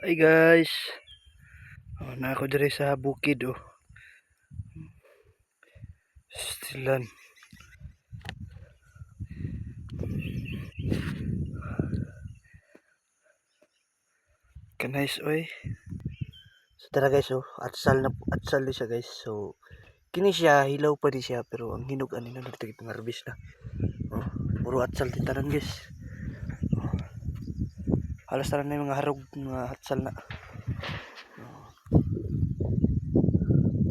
Hi guys. Na ako dire sa bukid Stilan. Kanais oy. So tara guys atsal ni siya guys. So kini siya hilaw pa di siya pero ang hinog ani na dito itong harvest na. Puro atsal tintanan guys. Halos tara na yung mga harog mga atsal na.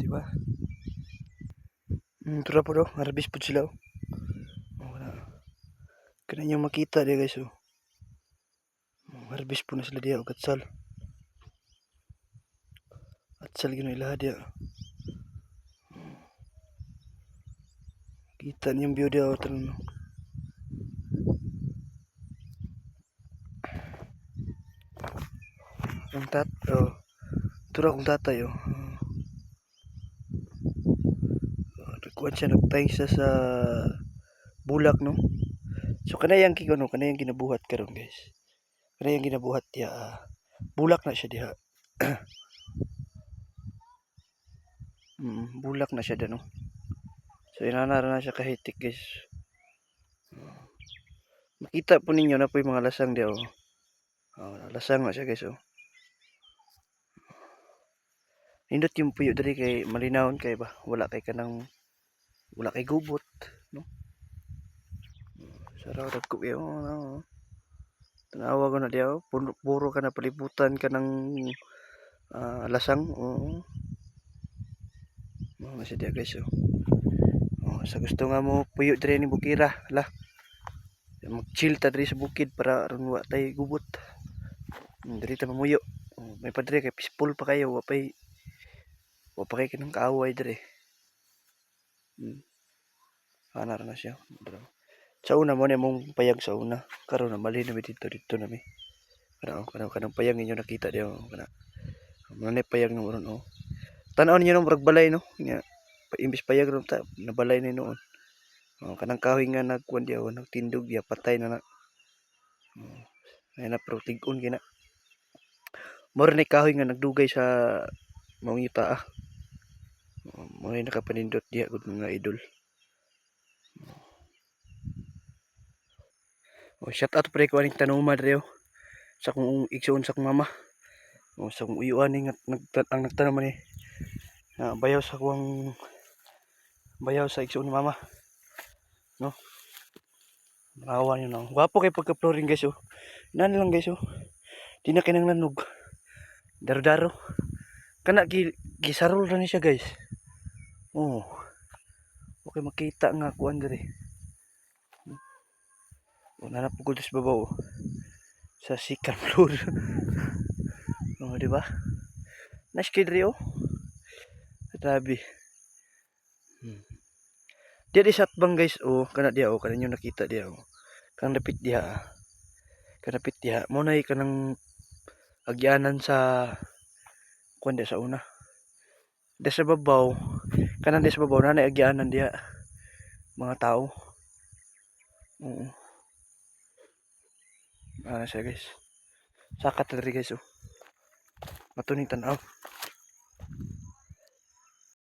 Di ba? Tura po do, harvest po sila wala. Kana nyo makita di guys harvest po na sila diya og atsal. Atsal gino ilaha diya. Kita niyo yung view diya tanan. Ang tura kong tatay kuan siya nagtay siya sa bulak no. So kanayang kanayang ginabuhat karon guys. Kanayang ginabuhat diya bulak na siya diha. Bulak na siya no. So inanara na siya kahitik guys. Makita po ninyo na po yung mga lasang diya lasang na siya guys Nindot yung puyo diri kay malinawon kay ba wala kay gubot no. Saraw dagko kayo tanawa ko na diya puro ka na palibutan ka ng lasang mga siya diya guys sa gusto nga mo puyo diri ni Bukira la mag chill ta diri sa bukid para aron wa tay gubot diri ta mamuyo may padre kay peaceful pa kayo wa pa kay kinang kaaway diri ana na siya sa una mo na mong payag sa una karon na mali na dito na mi kanang payag ninyo nakita diyo kana manay payag no ron tan-aw ninyo no murag balay no nga imbis payag ron ta nabalay ni noon kanang kahoy nga nagkuan diya nagtindog diya patay na ay na pero tig-on gina mura ni kahoy nga nagdugay sa maong yuta mga nakapanindot diya gud mga idol shout out pre ko aning tanuma diri sa kong igsoon sa kong mama sa kong uyuan nga ang nagtanong man bayaw sa igsoon ni mama no awa nyo na gwapo kay pagka flooring guys nan lang guys di na kinang nanog daro kana gisarol ra ni siya guys okay makita nga kuan diri nanapugod sa babaw sa second floor di ba nice kid rio grabe diya di satbang guys kana diya kana nyo nakita diya kang dapit diha mo na kanang agyanan sa kuan diya sa una diya sa babaw kanang diya sa babaw na agyanan diya mga tao siya guys sakat na rin guys matuning tanaw